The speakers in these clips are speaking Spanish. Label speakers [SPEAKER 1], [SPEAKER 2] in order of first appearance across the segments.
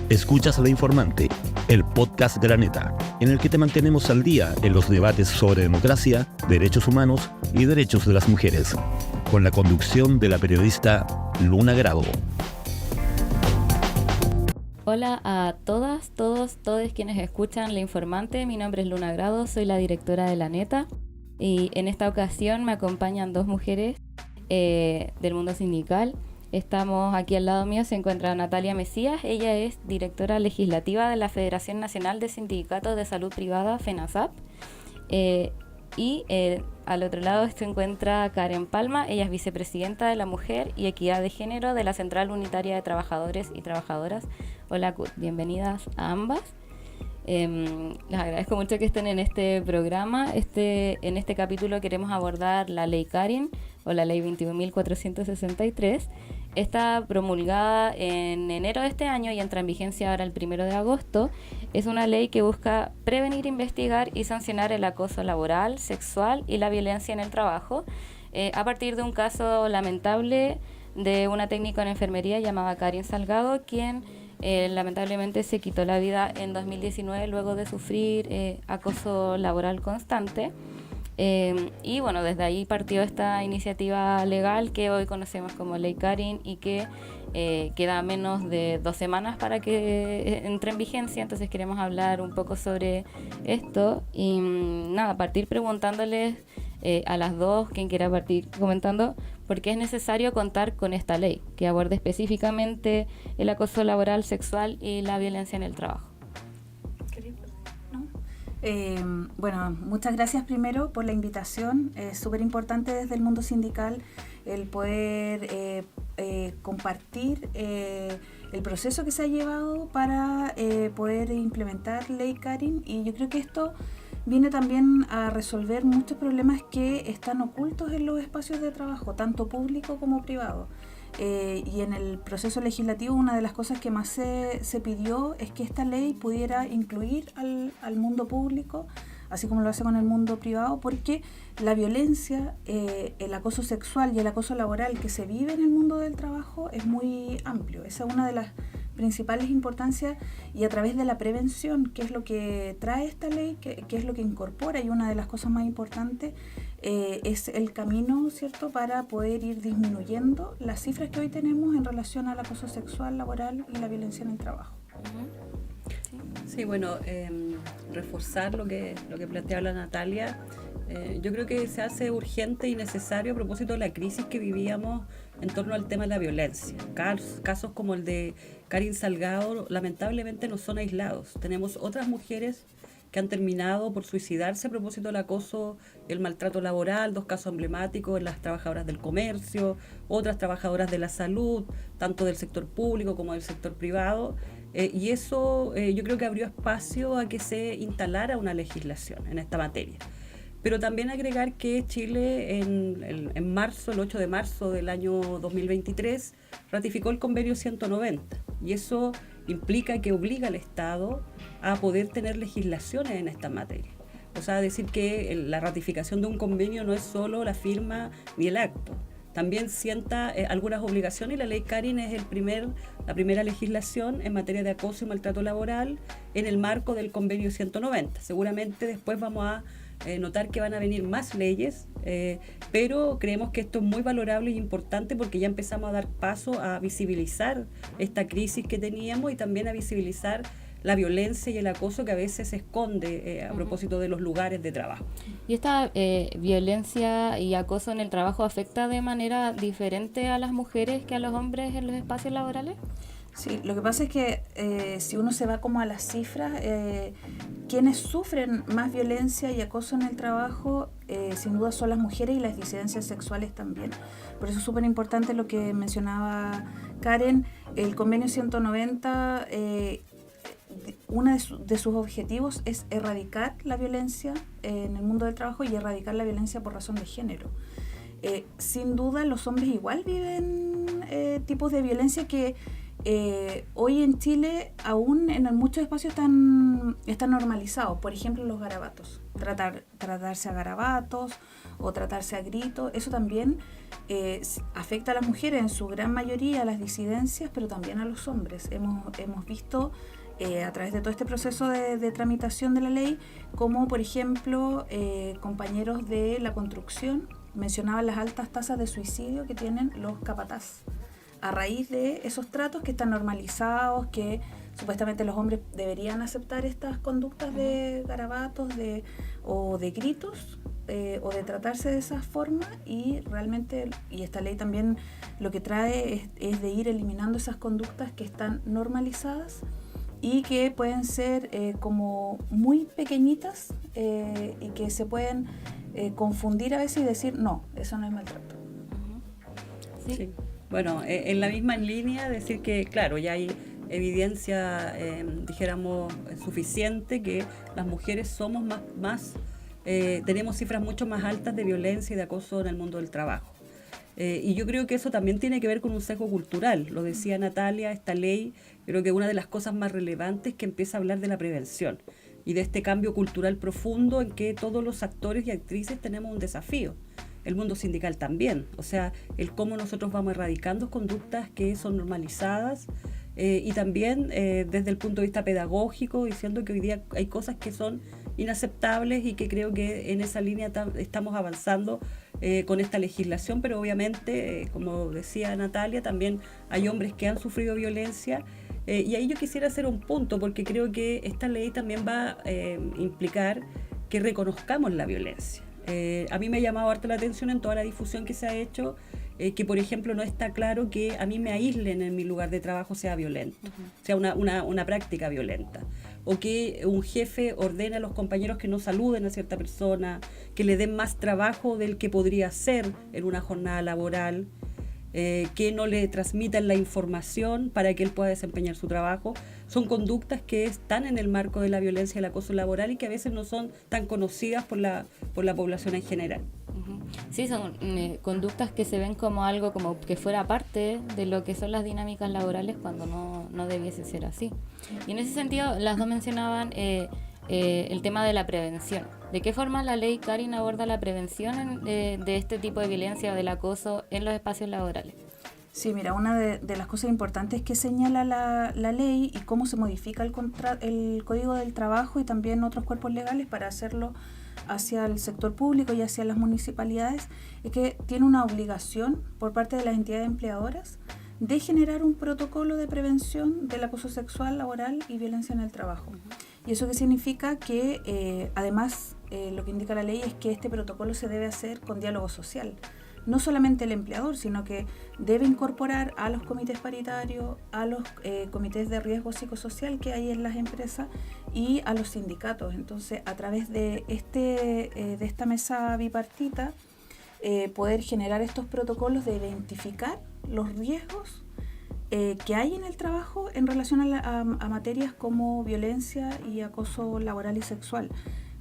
[SPEAKER 1] Escuchas La Informante, el podcast de la Neta, en el que te mantenemos al día en los debates sobre democracia, derechos humanos y derechos de las mujeres, con la conducción de la periodista Luna Grado.
[SPEAKER 2] Hola a todas, todos quienes escuchan La Informante. Mi nombre es Luna Grado, soy la directora de La Neta y en esta ocasión me acompañan dos mujeres del mundo sindical. Estamos aquí al lado mío, se encuentra Natalia Mesías. Ella es directora legislativa de la Federación Nacional de Sindicatos de Salud Privada, FENASAP. Y al otro lado se encuentra Karen Palma. Ella es vicepresidenta de la Mujer y Equidad de Género de la Central Unitaria de Trabajadores y Trabajadoras. Hola, bienvenidas a ambas. Les agradezco mucho que estén en este programa. En este capítulo queremos abordar la Ley Karen o la Ley 21.463. Está promulgada en enero de este año y entra en vigencia ahora el 1 de agosto. Es una ley que busca prevenir, investigar y sancionar el acoso laboral, sexual y la violencia en el trabajo, a partir de un caso lamentable de una técnica en enfermería llamada Karen Salgado, quien lamentablemente se quitó la vida en 2019 luego de sufrir acoso laboral constante. Y bueno, desde ahí partió esta iniciativa legal que hoy conocemos como Ley Karen y que queda menos de 2 semanas para que entre en vigencia. Entonces queremos hablar un poco sobre esto y partir preguntándoles a las dos, quien quiera partir comentando por qué es necesario contar con esta ley que aborde específicamente el acoso laboral, sexual y la violencia en el trabajo.
[SPEAKER 3] Bueno, muchas gracias primero por la invitación. Es súper importante desde el mundo sindical el poder compartir el proceso que se ha llevado para poder implementar Ley Karen, y yo creo que esto viene también a resolver muchos problemas que están ocultos en los espacios de trabajo, tanto público como privado. Y en el proceso legislativo una de las cosas que más se pidió es que esta ley pudiera incluir al mundo público, así como lo hace con el mundo privado, porque la violencia, el acoso sexual y el acoso laboral que se vive en el mundo del trabajo es muy amplio. Esa es una de las principales importancias, y a través de la prevención, que es lo que trae esta ley, que es lo que incorpora, y una de las cosas más importantes es el camino, ¿cierto?, para poder ir disminuyendo las cifras que hoy tenemos en relación al acoso sexual, laboral y la violencia en el trabajo.
[SPEAKER 4] Sí, bueno, reforzar lo que planteaba la Natalia. Yo creo que se hace urgente y necesario a propósito de la crisis que vivíamos en torno al tema de la violencia. Casos como el de Karen Salgado lamentablemente no son aislados. Tenemos otras mujeres que han terminado por suicidarse a propósito del acoso y el maltrato laboral, 2 casos emblemáticos en las trabajadoras del comercio, otras trabajadoras de la salud, tanto del sector público como del sector privado. Y eso yo creo que abrió espacio a que se instalara una legislación en esta materia. Pero también agregar que Chile en marzo, el 8 de marzo del año 2023, ratificó el convenio 190, y eso implica que obliga al Estado a poder tener legislaciones en esta materia. O sea, decir que la ratificación de un convenio no es solo la firma ni el acto, también sienta algunas obligaciones, y la Ley Karen es la primera legislación en materia de acoso y maltrato laboral en el marco del convenio 190. Seguramente después vamos a notar que van a venir más leyes, pero creemos que esto es muy valorable y importante porque ya empezamos a dar paso a visibilizar esta crisis que teníamos y también a visibilizar la violencia y el acoso que a veces se esconde a propósito de los lugares de trabajo.
[SPEAKER 2] ¿Y esta violencia y acoso en el trabajo afecta de manera diferente a las mujeres que a los hombres en los espacios laborales?
[SPEAKER 3] Sí, lo que pasa es que si uno se va como a las cifras, quienes sufren más violencia y acoso en el trabajo sin duda son las mujeres y las disidencias sexuales también. Por eso es súper importante lo que mencionaba Karen. El convenio 190, uno de sus objetivos es erradicar la violencia en el mundo del trabajo y erradicar la violencia por razón de género. Sin duda los hombres igual viven tipos de violencia que hoy en Chile aún en muchos espacios están normalizados. Por ejemplo, los garabatos. tratarse a garabatos o tratarse a gritos. Eso también afecta a las mujeres, en su gran mayoría a las disidencias, pero también a los hombres. Hemos visto a través de todo este proceso de tramitación de la ley, como por ejemplo compañeros de la construcción mencionaban las altas tasas de suicidio que tienen los capataz, a raíz de esos tratos que están normalizados, que supuestamente los hombres deberían aceptar estas conductas de garabatos o de gritos, o de tratarse de esa forma, y realmente, y esta ley también lo que trae es de ir eliminando esas conductas que están normalizadas y que pueden ser como muy pequeñitas y que se pueden confundir a veces y decir, no, eso no es maltrato.
[SPEAKER 4] Sí. Bueno, en la misma línea decir que, claro, ya hay evidencia, dijéramos, suficiente que las mujeres somos más tenemos cifras mucho más altas de violencia y de acoso en el mundo del trabajo. Y yo creo que eso también tiene que ver con un sesgo cultural. Lo decía Natalia, esta ley, creo que una de las cosas más relevantes es que empieza a hablar de la prevención y de este cambio cultural profundo en que todos los actores y actrices tenemos un desafío. El mundo sindical también, o sea, el cómo nosotros vamos erradicando conductas que son normalizadas y también desde el punto de vista pedagógico, diciendo que hoy día hay cosas que son inaceptables y que creo que en esa línea estamos avanzando con esta legislación, pero obviamente, como decía Natalia, también hay hombres que han sufrido violencia y ahí yo quisiera hacer un punto, porque creo que esta ley también va a implicar que reconozcamos la violencia. A mí me ha llamado harto la atención en toda la difusión que se ha hecho, que por ejemplo no está claro que a mí me aíslen en mi lugar de trabajo sea violento, sea una práctica violenta, o que un jefe ordene a los compañeros que no saluden a cierta persona, que le den más trabajo del que podría hacer en una jornada laboral, que no le transmitan la información para que él pueda desempeñar su trabajo. Son conductas que están en el marco de la violencia y el acoso laboral y que a veces no son tan conocidas por la población en general.
[SPEAKER 2] Sí, son conductas que se ven como algo como que fuera parte de lo que son las dinámicas laborales cuando no debiese ser así. Y en ese sentido, las dos mencionaban el tema de la prevención. ¿De qué forma la ley, Karin, aborda la prevención de este tipo de violencia o del acoso en los espacios laborales?
[SPEAKER 3] Sí, mira, una de las cosas importantes que señala la ley y cómo se modifica el Código del Trabajo y también otros cuerpos legales para hacerlo hacia el sector público y hacia las municipalidades, es que tiene una obligación por parte de las entidades empleadoras de generar un protocolo de prevención del acoso sexual, laboral y violencia en el trabajo. ¿Y eso qué significa? Que además lo que indica la ley es que este protocolo se debe hacer con diálogo social. No solamente el empleador, sino que debe incorporar a los comités paritarios, a los comités de riesgo psicosocial que hay en las empresas y a los sindicatos. Entonces, a través de esta mesa bipartita, poder generar estos protocolos de identificar los riesgos que hay en el trabajo en relación a materias como violencia y acoso laboral y sexual.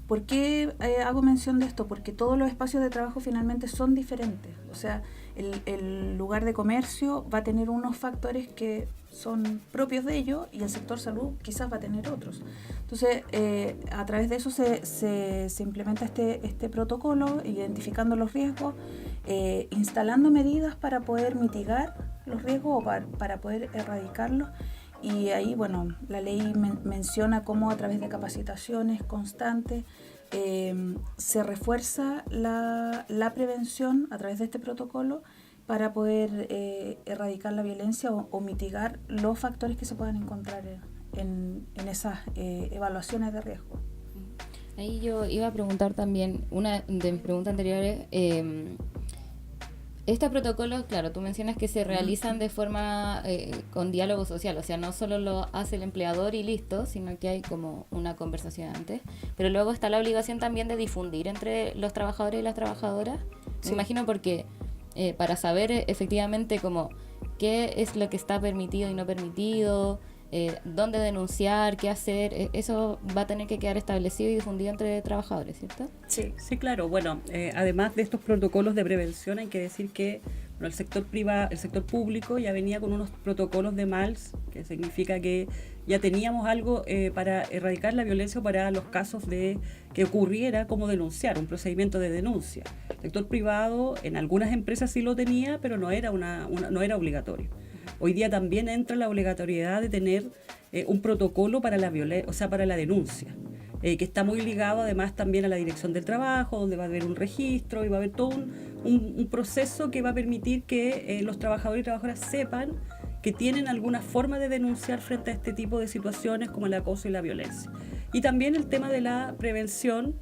[SPEAKER 3] ¿Por qué hago mención de esto? Porque todos los espacios de trabajo finalmente son diferentes. O sea, el lugar de comercio va a tener unos factores que son propios de ello y el sector salud quizás va a tener otros. Entonces, a través de eso se implementa este protocolo, identificando los riesgos, instalando medidas para poder mitigar los riesgos o para poder erradicarlos. Y ahí, bueno, la ley menciona cómo a través de capacitaciones constantes se refuerza la prevención a través de este protocolo para poder erradicar la violencia o mitigar los factores que se puedan encontrar en esas evaluaciones de riesgo.
[SPEAKER 2] Ahí yo iba a preguntar también, una de mis preguntas anteriores, estos protocolos, claro, tú mencionas que se realizan de forma con diálogo social, o sea, no solo lo hace el empleador y listo, sino que hay como una conversación antes, pero luego está la obligación también de difundir entre los trabajadores y las trabajadoras. Sí. Me imagino porque para saber efectivamente como qué es lo que está permitido y no permitido, dónde denunciar, qué hacer, eso va a tener que quedar establecido y difundido entre trabajadores, ¿cierto?
[SPEAKER 4] Sí, claro. Bueno, además de estos protocolos de prevención, hay que decir que Bueno, el sector privado, el sector público ya venía con unos protocolos de MALS, que significa que ya teníamos algo para erradicar la violencia o para los casos de que ocurriera como denunciar, un procedimiento de denuncia. El sector privado en algunas empresas sí lo tenía, pero no era no era obligatorio. Hoy día también entra la obligatoriedad de tener un protocolo para la para la denuncia. Que está muy ligado además también a la dirección del trabajo, donde va a haber un registro y va a haber todo un proceso que va a permitir que los trabajadores y trabajadoras sepan que tienen alguna forma de denunciar frente a este tipo de situaciones como el acoso y la violencia. Y también el tema de la prevención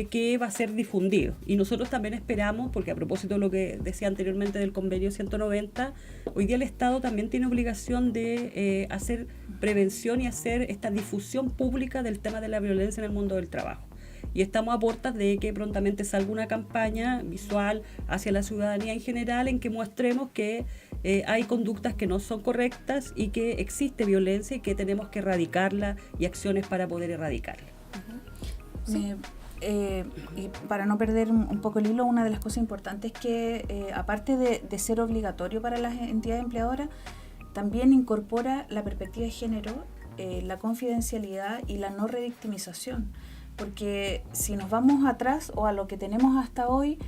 [SPEAKER 4] que va a ser difundido. Y nosotros también esperamos, porque a propósito de lo que decía anteriormente del convenio 190, hoy día el Estado también tiene obligación de hacer prevención y hacer esta difusión pública del tema de la violencia en el mundo del trabajo. Y estamos a puertas de que prontamente salga una campaña visual hacia la ciudadanía en general en que mostremos que hay conductas que no son correctas y que existe violencia y que tenemos que erradicarla y acciones para poder erradicarla.
[SPEAKER 3] Sí. Y para no perder un poco el hilo, una de las cosas importantes es que aparte de ser obligatorio para las entidades empleadoras, también incorpora la perspectiva de género, la confidencialidad y la no revictimización, porque si nos vamos atrás o a lo que tenemos hasta hoy,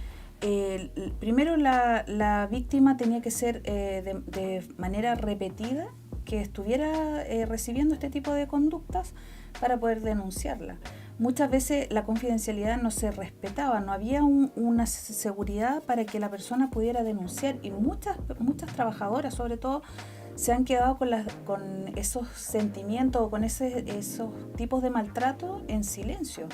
[SPEAKER 3] primero la víctima tenía que ser de manera repetida, que estuviera recibiendo este tipo de conductas para poder denunciarla. Muchas veces la confidencialidad no se respetaba, no había una seguridad para que la persona pudiera denunciar, y muchas trabajadoras sobre todo se han quedado con esos sentimientos o con esos tipos de maltrato en silencio.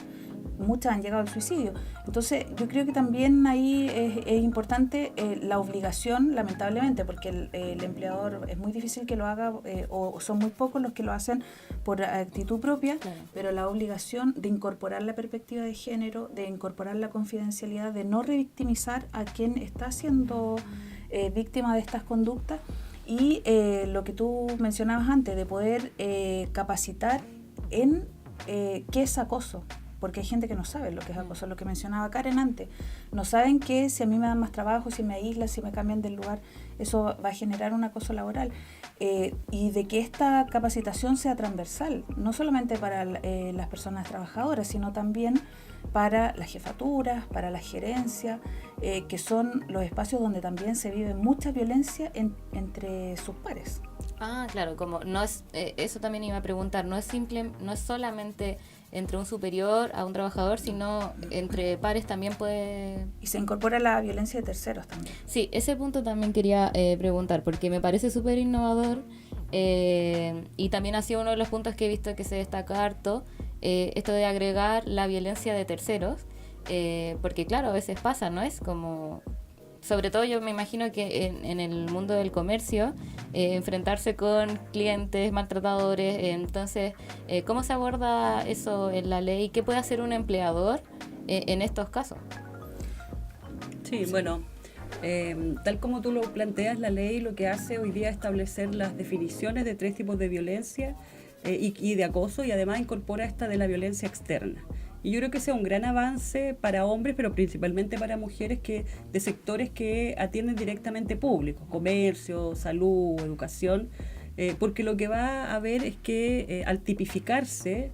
[SPEAKER 3] Muchas han llegado al suicidio. Entonces yo creo que también ahí es importante la obligación, lamentablemente, porque el empleador es muy difícil que lo haga, o son muy pocos los que lo hacen por actitud propia, claro. Pero la obligación de incorporar la perspectiva de género, de incorporar la confidencialidad, de no revictimizar a quien está siendo víctima de estas conductas, y lo que tú mencionabas antes, de poder capacitar en qué es acoso. Porque hay gente que no sabe lo que es acoso, lo que mencionaba Karen antes. No saben que si a mí me dan más trabajo, si me aíslan, si me cambian del lugar, eso va a generar un acoso laboral. Y de que esta capacitación sea transversal, no solamente para las personas trabajadoras, sino también para las jefaturas, para la gerencia, que son los espacios donde también se vive mucha violencia entre sus pares.
[SPEAKER 2] Ah, claro, como no es, eso también iba a preguntar, no es solamente entre un superior a un trabajador, sino entre pares también puede...
[SPEAKER 3] Y se incorpora la violencia de terceros también.
[SPEAKER 2] Sí, ese punto también quería preguntar, porque me parece súper innovador, y también ha sido uno de los puntos que he visto que se destaca harto, esto de agregar la violencia de terceros, porque claro, a veces pasa, ¿no? Es como... Sobre todo yo me imagino que en el mundo del comercio, enfrentarse con clientes maltratadores, entonces, ¿cómo se aborda eso en la ley? ¿Qué puede hacer un empleador en estos casos?
[SPEAKER 4] Sí, bueno, tal como tú lo planteas, la ley lo que hace hoy día es establecer las definiciones de 3 tipos de violencia y de acoso, y además incorpora esta de la violencia externa. Y yo creo que ese es un gran avance para hombres, pero principalmente para mujeres de sectores que atienden directamente público, comercio, salud, educación, porque lo que va a haber es que al tipificarse,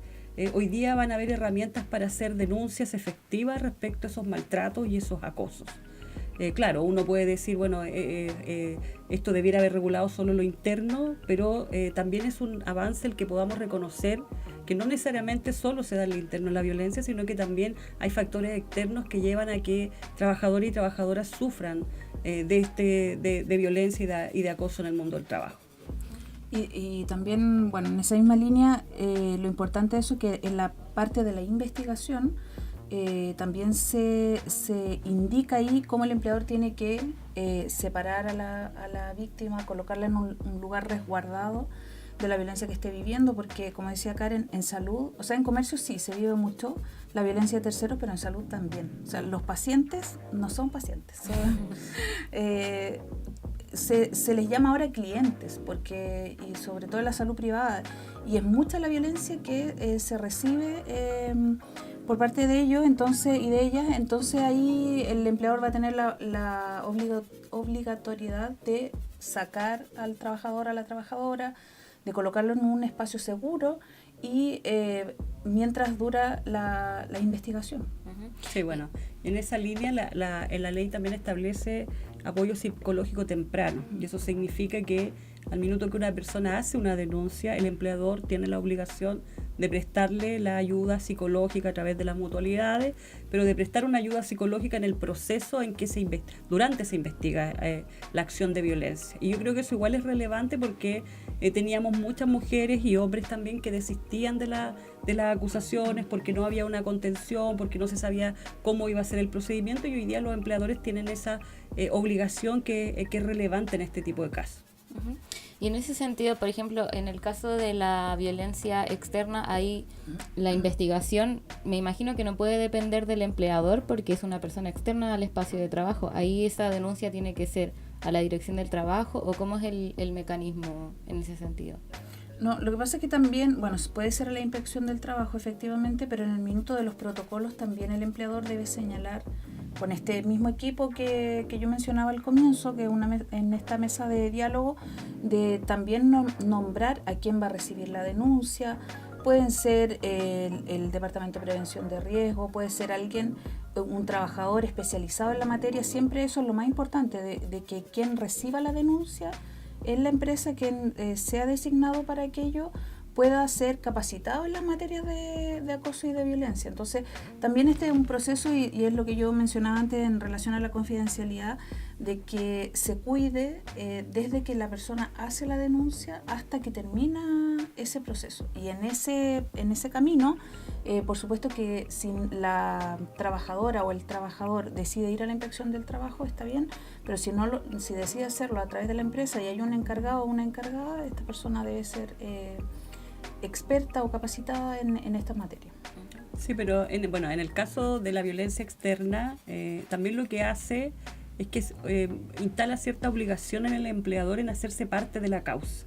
[SPEAKER 4] hoy día van a haber herramientas para hacer denuncias efectivas respecto a esos maltratos y esos acosos. Claro, uno puede decir, bueno, esto debiera haber regulado solo lo interno, pero también es un avance el que podamos reconocer que no necesariamente solo se da en lo interno la violencia, sino que también hay factores externos que llevan a que trabajadores y trabajadoras sufran de violencia y de acoso en el mundo del trabajo.
[SPEAKER 3] Y también, bueno, en esa misma línea, lo importante de eso es que en la parte de la investigación también se indica ahí cómo el empleador tiene que separar a la víctima, colocarla en un lugar resguardado de la violencia que esté viviendo, porque como decía Karen, en salud, o sea, en comercio sí se vive mucho la violencia de terceros, pero en salud también. O sea, los pacientes no son pacientes, se les llama ahora clientes, porque, y sobre todo en la salud privada, y es mucha la violencia que se recibe por parte de ellos, entonces, y de ellas, entonces ahí el empleador va a tener la obligatoriedad de sacar al trabajador, a la trabajadora, de colocarlo en un espacio seguro y mientras dura la investigación.
[SPEAKER 4] Sí, bueno, en esa línea en la ley también establece apoyo psicológico temprano, y eso significa que al minuto que una persona hace una denuncia, el empleador tiene la obligación de prestarle la ayuda psicológica a través de las mutualidades, pero de prestar una ayuda psicológica en el proceso en que durante se investiga la acción de violencia. Y yo creo que eso igual es relevante porque teníamos muchas mujeres y hombres también que desistían de las acusaciones porque no había una contención, porque no se sabía cómo iba a ser el procedimiento, y hoy día los empleadores tienen esa obligación que es relevante en este tipo de casos.
[SPEAKER 2] Uh-huh. Y en ese sentido, por ejemplo, en el caso de la violencia externa, ahí la investigación, me imagino que no puede depender del empleador porque es una persona externa al espacio de trabajo. Ahí esa denuncia tiene que ser a la dirección del trabajo, ¿o cómo es el mecanismo en ese sentido?
[SPEAKER 3] No, lo que pasa es que también, bueno, puede ser a la inspección del trabajo efectivamente, pero en el minuto de los protocolos también el empleador debe señalar con este mismo equipo que yo mencionaba al comienzo, que en esta mesa de diálogo, de también nombrar a quién va a recibir la denuncia. Pueden ser el Departamento de Prevención de Riesgo, puede ser un trabajador especializado en la materia. Siempre eso es lo más importante, de que quien reciba la denuncia en la empresa, quien sea designado para aquello, pueda ser capacitado en las materias de acoso y de violencia. Entonces, también este es un proceso, y es lo que yo mencionaba antes en relación a la confidencialidad, de que se cuide desde que la persona hace la denuncia hasta que termina ese proceso. Y en ese camino, por supuesto que si la trabajadora o el trabajador decide ir a la inspección del trabajo, está bien, pero si decide hacerlo a través de la empresa y hay un encargado o una encargada, esta persona debe ser experta o capacitada en esta materia.
[SPEAKER 4] Sí, pero en el caso de la violencia externa, también lo que hace es que instala cierta obligación en el empleador en hacerse parte de la causa.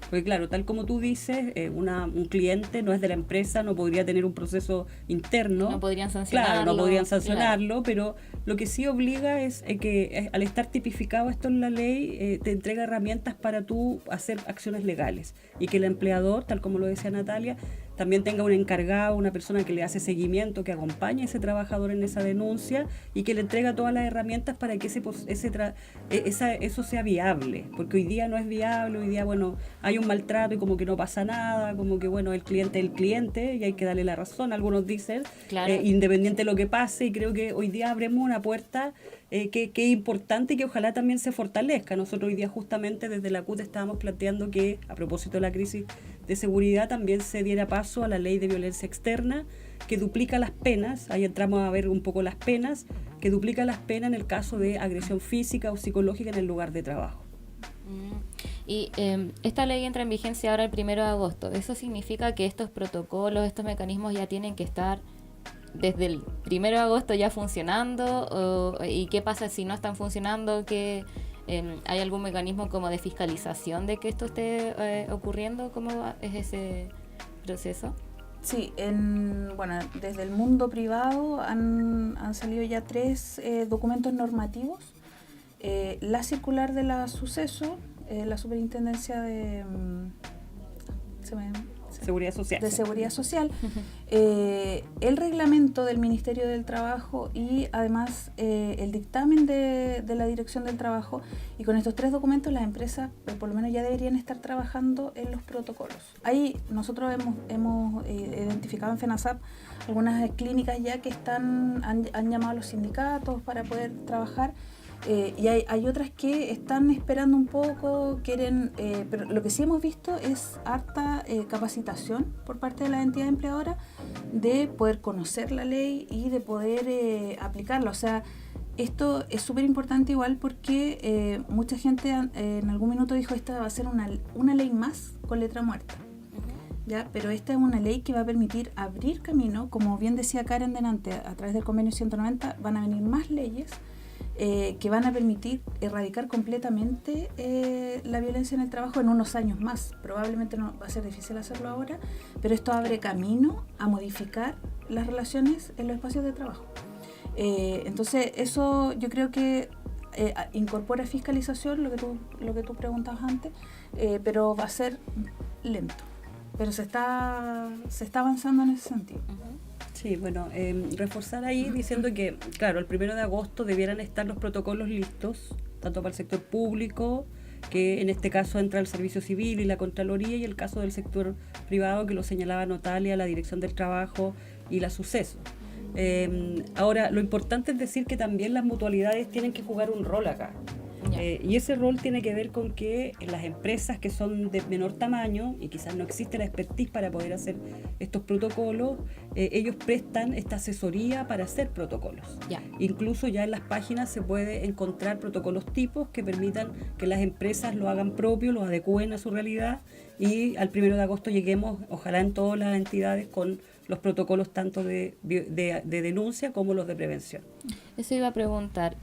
[SPEAKER 4] Porque claro, tal como tú dices, un cliente no es de la empresa, no podría tener un proceso interno.
[SPEAKER 2] No podrían sancionarlo.
[SPEAKER 4] Claro, no podrían sancionarlo, claro. Pero lo que sí obliga es que al estar tipificado esto en la ley, te entrega herramientas para tú hacer acciones legales. Y que el empleador, tal como lo decía Natalia, también tenga un encargado, una persona que le hace seguimiento, que acompañe a ese trabajador en esa denuncia y que le entrega todas las herramientas para que eso sea viable. Porque hoy día no es viable, hoy día, hay un maltrato y como que no pasa nada, como que, el cliente es el cliente y hay que darle la razón, algunos dicen, claro. Independiente de lo que pase, y creo que hoy día abrimos una puerta que es importante y que ojalá también se fortalezca. Nosotros hoy día justamente desde la CUT estábamos planteando que, a propósito de la crisis de seguridad, también se diera paso a la ley de violencia externa, que duplica las penas, ahí entramos a ver un poco las penas, que duplica las penas en el caso de agresión física o psicológica en el lugar de trabajo.
[SPEAKER 2] Y esta ley entra en vigencia ahora el 1 de agosto. ¿Eso significa que estos protocolos, estos mecanismos ya tienen que estar desde el 1 de agosto ya funcionando? ¿Y qué pasa si no están funcionando? ¿Hay algún mecanismo como de fiscalización de que esto esté ocurriendo? ¿Cómo es ese proceso?
[SPEAKER 3] Sí, desde el mundo privado han salido ya 3 documentos normativos. La circular de la Suceso, la Superintendencia de
[SPEAKER 4] Seguridad Social.
[SPEAKER 3] De Seguridad Social, el reglamento del Ministerio del Trabajo y además el dictamen de la Dirección del Trabajo, y con estos 3 documentos las empresas por lo menos ya deberían estar trabajando en los protocolos. Ahí nosotros hemos identificado en FENASAP algunas clínicas ya que han llamado a los sindicatos para poder trabajar. Y hay otras que están esperando un poco, pero lo que sí hemos visto es harta capacitación por parte de la entidad empleadora de poder conocer la ley y de poder aplicarla. O sea, esto es súper importante igual porque mucha gente en algún minuto dijo esta va a ser una ley más con letra muerta. ¿Ya? Pero esta es una ley que va a permitir abrir camino, como bien decía Karen delante, a través del convenio 190 van a venir más leyes que van a permitir erradicar completamente la violencia en el trabajo en unos años más. Probablemente no va a ser difícil hacerlo ahora, pero esto abre camino a modificar las relaciones en los espacios de trabajo. Entonces eso yo creo que incorpora fiscalización, lo que tú preguntabas antes, pero va a ser lento. Pero se está avanzando en ese sentido.
[SPEAKER 4] Sí, bueno, reforzar ahí diciendo que, claro, el 1 de agosto debieran estar los protocolos listos, tanto para el sector público, que en este caso entra el Servicio Civil y la Contraloría, y el caso del sector privado, que lo señalaba Natalia, la Dirección del Trabajo y la Suceso. Ahora, lo importante es decir que también las mutualidades tienen que jugar un rol acá. Y ese rol tiene que ver con que las empresas que son de menor tamaño y quizás no existe la expertise para poder hacer estos protocolos, ellos prestan esta asesoría para hacer protocolos. Incluso ya en las páginas se puede encontrar protocolos tipos que permitan que las empresas lo hagan propio, lo adecúen a su realidad, y al 1 de agosto lleguemos, ojalá en todas las entidades, con los protocolos tanto de denuncia como los de prevención.
[SPEAKER 2] Eso iba a preguntar.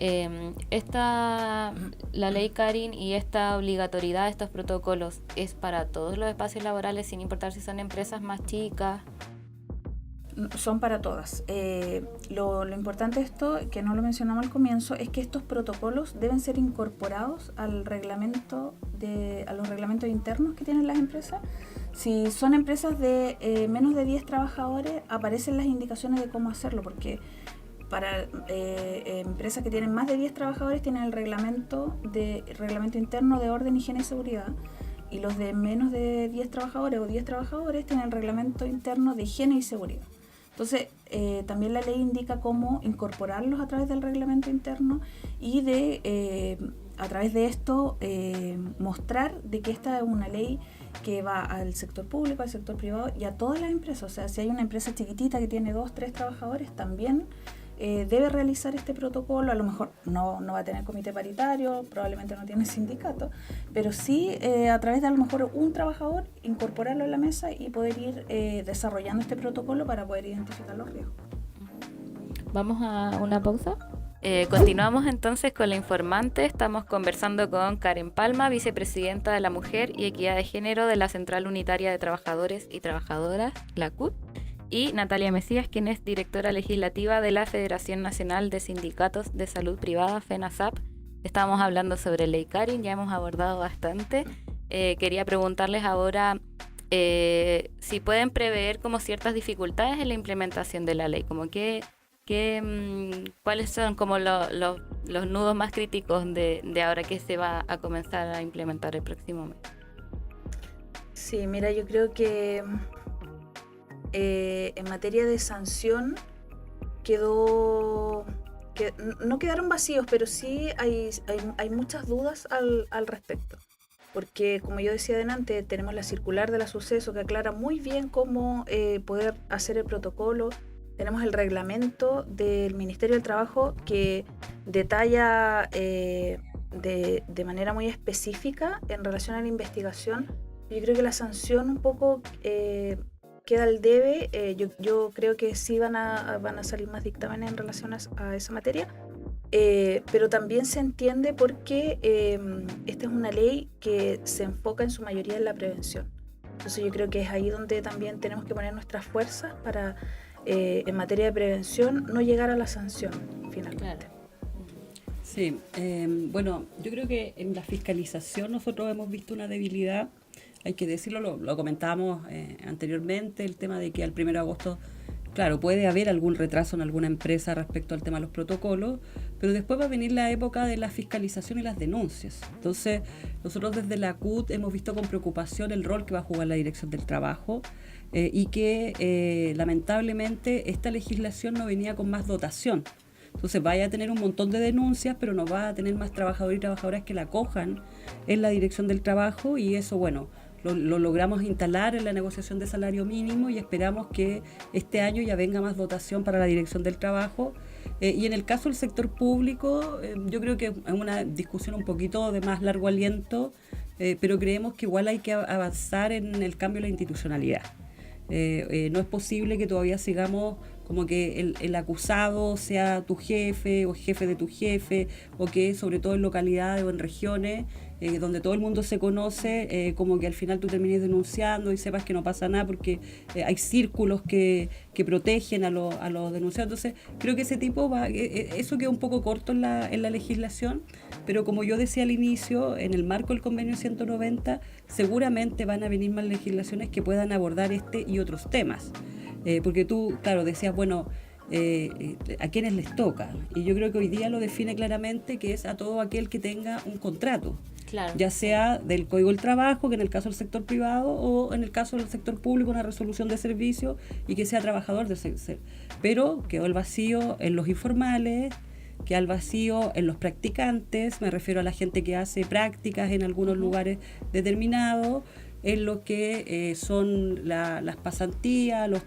[SPEAKER 2] La ley Karin y esta obligatoriedad de estos protocolos, ¿es para todos los espacios laborales sin importar si son empresas más chicas?
[SPEAKER 3] Son para todas. Lo importante de esto, que no lo mencionamos al comienzo, es que estos protocolos deben ser incorporados a los reglamentos internos que tienen las empresas. Si son empresas de menos de 10 trabajadores, aparecen las indicaciones de cómo hacerlo, porque para empresas que tienen más de 10 trabajadores tienen el reglamento interno de orden, higiene y seguridad, y los de menos de 10 trabajadores o 10 trabajadores tienen el reglamento interno de higiene y seguridad. Entonces, también la ley indica cómo incorporarlos a través del reglamento interno y a través de esto mostrar de que esta es una ley que va al sector público, al sector privado y a todas las empresas. O sea, si hay una empresa chiquitita que tiene 2, 3 trabajadores, también debe realizar este protocolo. A lo mejor no va a tener comité paritario, probablemente no tiene sindicato, pero sí a través de a lo mejor un trabajador incorporarlo en la mesa y poder ir desarrollando este protocolo para poder identificar los riesgos.
[SPEAKER 2] Vamos a una pausa. Continuamos entonces con la informante. Estamos conversando con Karen Palma, vicepresidenta de la Mujer y Equidad de Género de la Central Unitaria de Trabajadores y Trabajadoras, la CUT, y Natalia Mesías, quien es directora legislativa de la Federación Nacional de Sindicatos de Salud Privada, FENASAP. Estábamos hablando sobre ley Karin, ya hemos abordado bastante. Quería preguntarles ahora si pueden prever como ciertas dificultades en la implementación de la ley, como ¿cuáles son como los nudos más críticos de ahora que se va a comenzar a implementar el próximo mes?
[SPEAKER 3] Sí, mira, yo creo que en materia de sanción no quedaron vacíos, pero sí hay muchas dudas al respecto. Porque, como yo decía adelante, tenemos la circular de la Suceso que aclara muy bien cómo poder hacer el protocolo. Tenemos el reglamento del Ministerio del Trabajo que detalla de manera muy específica en relación a la investigación. Yo creo que la sanción un poco queda al debe. Yo creo que sí van a salir más dictámenes en relación a esa materia. Pero también se entiende porque esta es una ley que se enfoca en su mayoría en la prevención. Entonces yo creo que es ahí donde también tenemos que poner nuestras fuerzas para, en materia de prevención, no llegar a la sanción finalmente.
[SPEAKER 2] Claro.
[SPEAKER 4] Sí, bueno, yo creo que en la fiscalización nosotros hemos visto una debilidad, hay que decirlo, lo comentábamos anteriormente, el tema de que al 1 de agosto, claro, puede haber algún retraso en alguna empresa respecto al tema de los protocolos, pero después va a venir la época de la fiscalización y las denuncias. Entonces, nosotros desde la CUT hemos visto con preocupación el rol que va a jugar la Dirección del Trabajo y que lamentablemente esta legislación no venía con más dotación. Entonces vaya a tener un montón de denuncias, pero no va a tener más trabajadores y trabajadoras que la acojan en la Dirección del Trabajo, y eso, bueno, lo logramos instalar en la negociación de salario mínimo y esperamos que este año ya venga más dotación para la Dirección del Trabajo. Y en el caso del sector público, yo creo que es una discusión un poquito de más largo aliento, pero creemos que igual hay que avanzar en el cambio de la institucionalidad. No es posible que todavía sigamos como que el acusado sea tu jefe o jefe de tu jefe, o que sobre todo en localidades o en regiones donde todo el mundo se conoce, como que al final tú termines denunciando y sepas que no pasa nada porque hay círculos que protegen a los denunciados. Entonces creo que ese tipo eso queda un poco corto en la legislación, pero como yo decía al inicio, en el marco del convenio 190 seguramente van a venir más legislaciones que puedan abordar este y otros temas, porque tú, claro, decías, bueno, a quienes les toca, y yo creo que hoy día lo define claramente, que es a todo aquel que tenga un contrato,
[SPEAKER 2] Claro.
[SPEAKER 4] ya sea del Código del Trabajo, que en el caso del sector privado, o en el caso del sector público una resolución de servicio, y que sea trabajador del sector. Pero quedó el vacío en los informales, queda el vacío en los practicantes, me refiero a la gente que hace prácticas en algunos lugares determinados, en lo que son las pasantías, los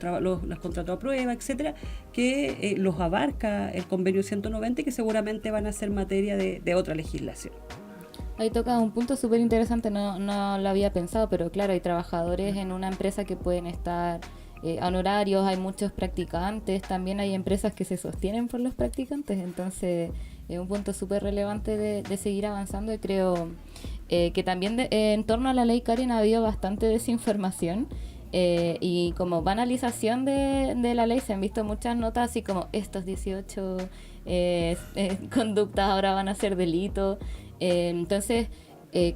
[SPEAKER 4] contratos a prueba, etcétera, que los abarca el convenio 190 y que seguramente van a ser materia de otra legislación.
[SPEAKER 2] Ahí toca un punto súper interesante, no lo había pensado, pero claro, hay trabajadores en una empresa que pueden estar a honorarios, hay muchos practicantes, también hay empresas que se sostienen por los practicantes, entonces es un punto súper relevante de seguir avanzando, y creo que también en torno a la ley Karen ha habido bastante desinformación, y como banalización de la ley se han visto muchas notas así como estos 18 conductas ahora van a ser delito. Entonces,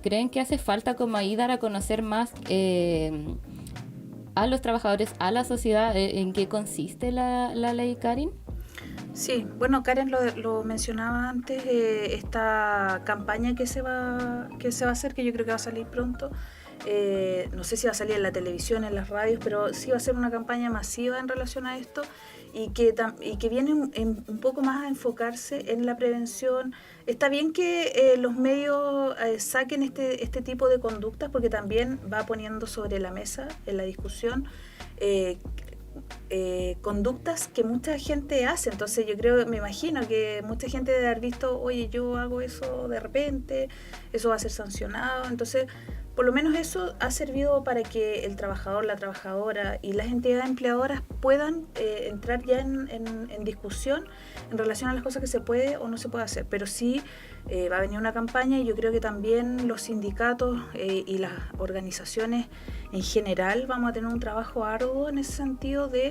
[SPEAKER 2] ¿creen que hace falta como ahí dar a conocer más a los trabajadores, a la sociedad, en qué consiste la ley Karen?
[SPEAKER 3] Sí, bueno, Karen lo mencionaba antes, esta campaña que se va a hacer, que yo creo que va a salir pronto. No sé si va a salir en la televisión, en las radios, pero sí va a ser una campaña masiva en relación a esto, y que viene un poco más a enfocarse en la prevención. Está bien que los medios saquen este tipo de conductas, porque también va poniendo sobre la mesa, en la discusión, conductas que mucha gente hace. Entonces me imagino que mucha gente debe haber visto, oye, yo hago eso de repente, eso va a ser sancionado. Entonces, por lo menos eso ha servido para que el trabajador, la trabajadora y las entidades empleadoras puedan entrar ya en discusión en relación a las cosas que se puede o no se puede hacer. Pero sí va a venir una campaña, y yo creo que también los sindicatos y las organizaciones en general vamos a tener un trabajo arduo en ese sentido, de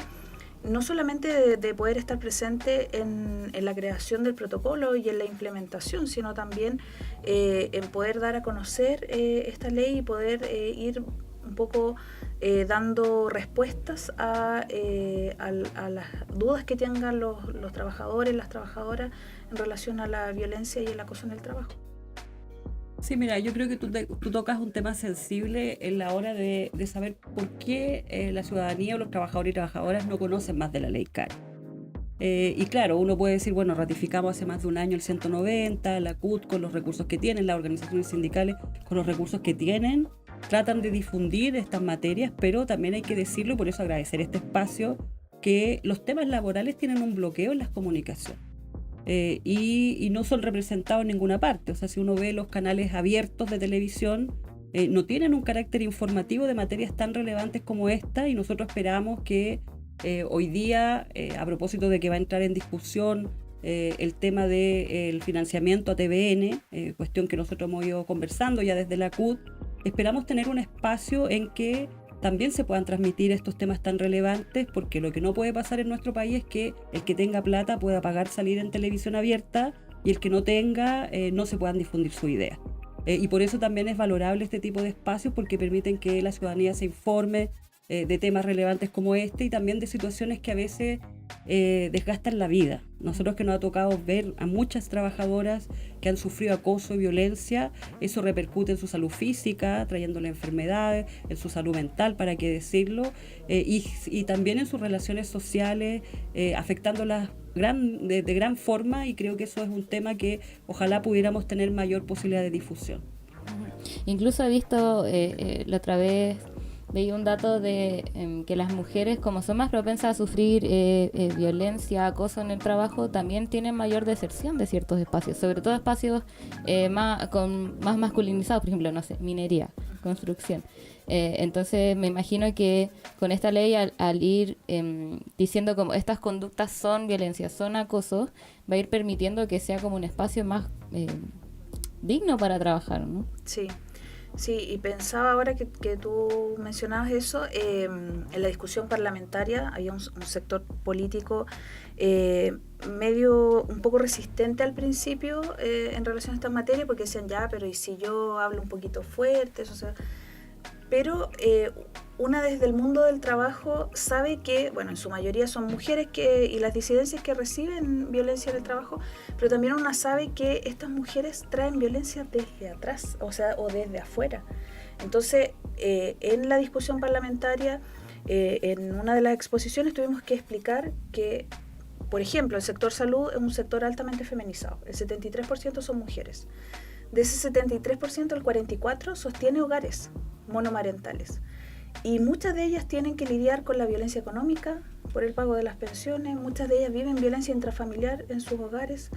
[SPEAKER 3] no solamente de poder estar presente en la creación del protocolo y en la implementación, sino también en poder dar a conocer esta ley y poder ir un poco dando respuestas a las dudas que tengan los trabajadores, las trabajadoras en relación a la violencia y el acoso en el trabajo.
[SPEAKER 4] Sí, mira, yo creo que tú tocas un tema sensible en la hora de saber por qué la ciudadanía o los trabajadores y trabajadoras no conocen más de la ley Karen. Y claro, uno puede decir, bueno, ratificamos hace más de un año el 190, la CUT con los recursos que tienen, las organizaciones sindicales con los recursos que tienen, tratan de difundir estas materias, pero también hay que decirlo, y por eso agradecer este espacio, que los temas laborales tienen un bloqueo en las comunicaciones. Y no son representados en ninguna parte. O sea, si uno ve los canales abiertos de televisión, no tienen un carácter informativo de materias tan relevantes como esta, y nosotros esperamos que hoy día, a propósito de que va a entrar en discusión el tema del financiamiento a TVN, cuestión que nosotros hemos ido conversando ya desde la CUT, esperamos tener un espacio en que también se puedan transmitir estos temas tan relevantes, porque lo que no puede pasar en nuestro país es que el que tenga plata pueda pagar salir en televisión abierta, y el que no tenga no se puedan difundir su idea. Y por eso también es valorable este tipo de espacios, porque permiten que la ciudadanía se informe de temas relevantes como este, y también de situaciones que a veces desgastan la vida. Nosotros, que nos ha tocado ver a muchas trabajadoras que han sufrido acoso y violencia, eso repercute en su salud física, trayéndole enfermedades, en su salud mental, para qué decirlo, y también en sus relaciones sociales, afectándolas de gran forma, y creo que eso es un tema que ojalá pudiéramos tener mayor posibilidad de difusión.
[SPEAKER 2] Incluso he visto la otra vez, veía un dato de que las mujeres, como son más propensas a sufrir violencia, acoso en el trabajo, también tienen mayor deserción de ciertos espacios, sobre todo espacios más masculinizados, por ejemplo, no sé, minería, construcción. Entonces me imagino que con esta ley, al ir diciendo como estas conductas son violencia, son acosos, va a ir permitiendo que sea como un espacio más digno para trabajar, ¿no?
[SPEAKER 3] Sí. Sí, y pensaba ahora que tú mencionabas eso, en la discusión parlamentaria había un sector político medio un poco resistente al principio en relación a esta materia, porque decían, ya, pero ¿y si yo hablo un poquito fuerte? O sea, pero una desde el mundo del trabajo sabe que, bueno, en su mayoría son mujeres y las disidencias que reciben violencia en el trabajo, pero también una sabe que estas mujeres traen violencia desde atrás, o sea, o desde afuera. Entonces, en la discusión parlamentaria, en una de las exposiciones tuvimos que explicar que, por ejemplo, el sector salud es un sector altamente feminizado, el 73% son mujeres. De ese 73%, el 44% sostiene hogares monomarentales. Y muchas de ellas tienen que lidiar con la violencia económica por el pago de las pensiones, muchas de ellas viven violencia intrafamiliar en sus hogares,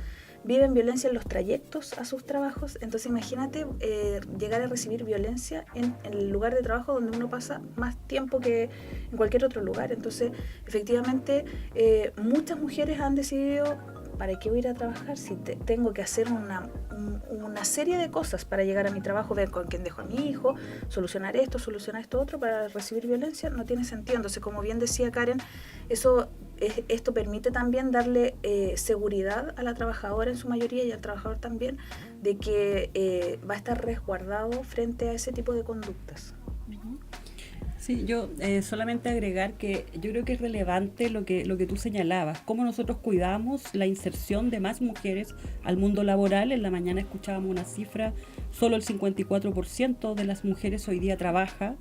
[SPEAKER 3] viven violencia en los trayectos a sus trabajos. Entonces imagínate llegar a recibir violencia en el lugar de trabajo donde uno pasa más tiempo que en cualquier otro lugar. Entonces efectivamente muchas mujeres han decidido, ¿para qué voy a ir a trabajar si tengo que hacer una serie de cosas para llegar a mi trabajo, ver con quién dejo a mi hijo, solucionar esto otro para recibir violencia? No tiene sentido. Entonces, como bien decía Karen, esto permite también darle seguridad a la trabajadora en su mayoría y al trabajador también, de que va a estar resguardado frente a ese tipo de conductas.
[SPEAKER 4] Sí, yo solamente agregar que yo creo que es relevante lo que tú señalabas, cómo nosotros cuidamos la inserción de más mujeres al mundo laboral. En la mañana escuchábamos una cifra, solo el 54% de las mujeres hoy día trabaja,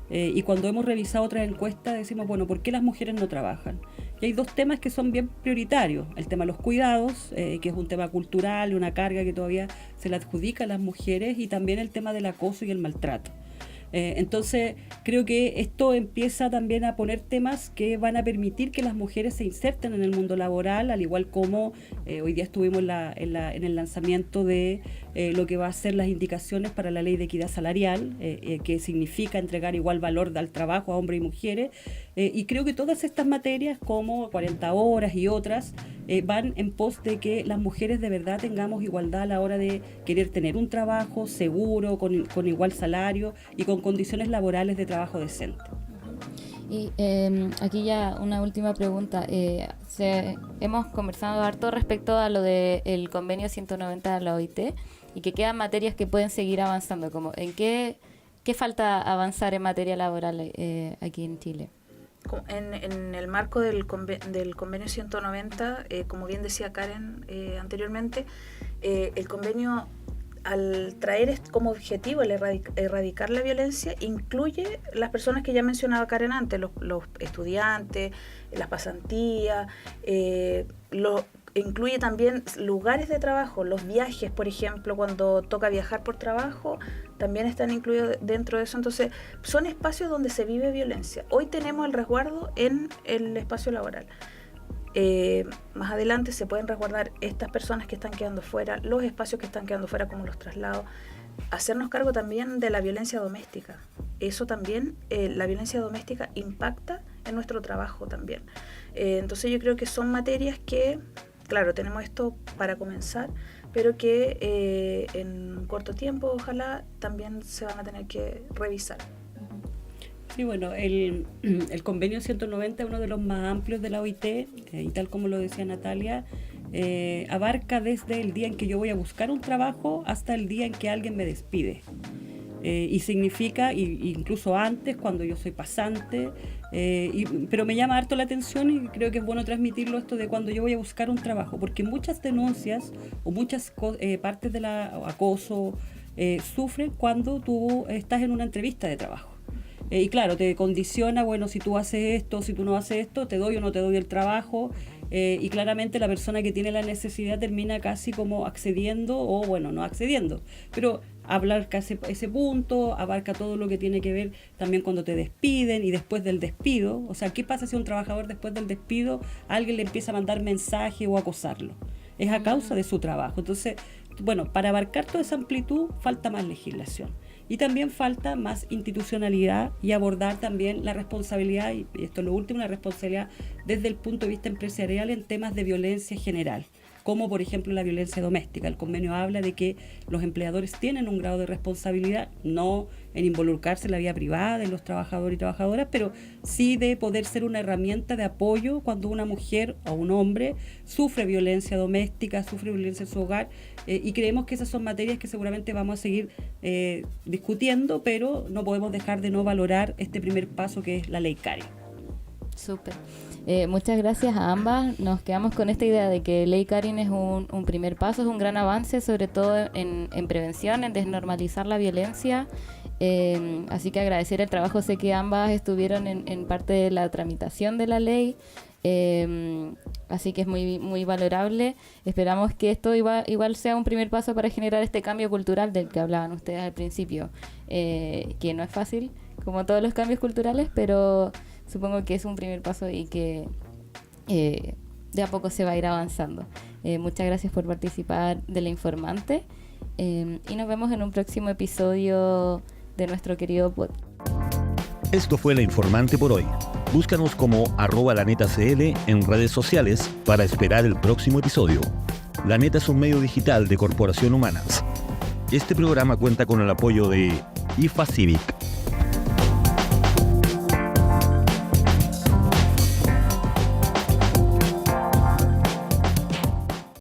[SPEAKER 4] y cuando hemos revisado otras encuestas decimos, bueno, ¿por qué las mujeres no trabajan? Y hay dos temas que son bien prioritarios: el tema de los cuidados, que es un tema cultural, una carga que todavía se le adjudica a las mujeres, y también el tema del acoso y el maltrato. Entonces creo que esto empieza también a poner temas que van a permitir que las mujeres se inserten en el mundo laboral, al igual como hoy día estuvimos en el lanzamiento de lo que va a ser las indicaciones para la ley de equidad salarial, que significa entregar igual valor al trabajo a hombres y mujeres, y creo que todas estas materias como 40 horas y otras van en pos de que las mujeres de verdad tengamos igualdad a la hora de querer tener un trabajo seguro, con igual salario y con condiciones laborales de trabajo decente.
[SPEAKER 2] Y aquí ya una última pregunta. Hemos conversado harto respecto a lo del convenio 190 de la OIT, y que quedan materias que pueden seguir avanzando. Como, ¿en qué falta avanzar en materia laboral aquí en Chile?
[SPEAKER 3] En el marco del convenio 190, como bien decía Karen anteriormente, el convenio, al traer como objetivo el erradicar la violencia, incluye las personas que ya mencionaba Karen antes, los estudiantes, las pasantías, incluye también lugares de trabajo, los viajes, por ejemplo, cuando toca viajar por trabajo, también están incluidos dentro de eso. Entonces, son espacios donde se vive violencia. Hoy tenemos el resguardo en el espacio laboral. Más adelante se pueden resguardar estas personas que están quedando fuera, los espacios que están quedando fuera, como los traslados. Hacernos cargo también de la violencia doméstica. Eso también, la violencia doméstica impacta en nuestro trabajo también. Entonces yo creo que son materias que, claro, tenemos esto para comenzar, pero que en corto tiempo, ojalá, también se van a tener que revisar.
[SPEAKER 4] Sí, bueno, el convenio 190 es uno de los más amplios de la OIT, y tal como lo decía Natalia, abarca desde el día en que yo voy a buscar un trabajo hasta el día en que alguien me despide. Y significa, incluso antes, cuando yo soy pasante, pero me llama harto la atención, y creo que es bueno transmitirlo, esto de cuando yo voy a buscar un trabajo, porque muchas denuncias o muchas partes del acoso sufren cuando tú estás en una entrevista de trabajo. Y claro, te condiciona, bueno, si tú haces esto, si tú no haces esto, te doy o no te doy el trabajo, y claramente la persona que tiene la necesidad termina casi como accediendo, o bueno, no accediendo, pero hablar casi ese punto, abarca todo lo que tiene que ver también cuando te despiden y después del despido. O sea, ¿qué pasa si un trabajador después del despido alguien le empieza a mandar mensaje o acosarlo? Es a causa de su trabajo. Entonces, bueno, para abarcar toda esa amplitud falta más legislación. Y también falta más institucionalidad, y abordar también la responsabilidad, y esto es lo último, la responsabilidad desde el punto de vista empresarial en temas de violencia general. como por ejemplo la violencia doméstica. El convenio habla de que los empleadores tienen un grado de responsabilidad, no en involucrarse en la vida privada de los trabajadores y trabajadoras, pero sí de poder ser una herramienta de apoyo cuando una mujer o un hombre sufre violencia doméstica, sufre violencia en su hogar, y creemos que esas son materias que seguramente vamos a seguir discutiendo, pero no podemos dejar de no valorar este primer paso que es la ley Cari.
[SPEAKER 2] Súper. Muchas gracias a ambas. Nos quedamos con esta idea de que Ley Karin es un primer paso, es un gran avance, sobre todo en prevención, en desnormalizar la violencia. Así que agradecer el trabajo. Sé que ambas estuvieron en parte de la tramitación de la ley. Así que es muy, muy valorable. Esperamos que esto igual sea un primer paso para generar este cambio cultural del que hablaban ustedes al principio, que no es fácil, como todos los cambios culturales, pero supongo que es un primer paso y que de a poco se va a ir avanzando. Muchas gracias por participar de La Informante, y nos vemos en un próximo episodio de nuestro querido podcast.
[SPEAKER 1] Esto fue La Informante por hoy. Búscanos como @lanetacl en redes sociales para esperar el próximo episodio. La Neta es un medio digital de Corporación Humanas. Este programa cuenta con el apoyo de IFA Civic,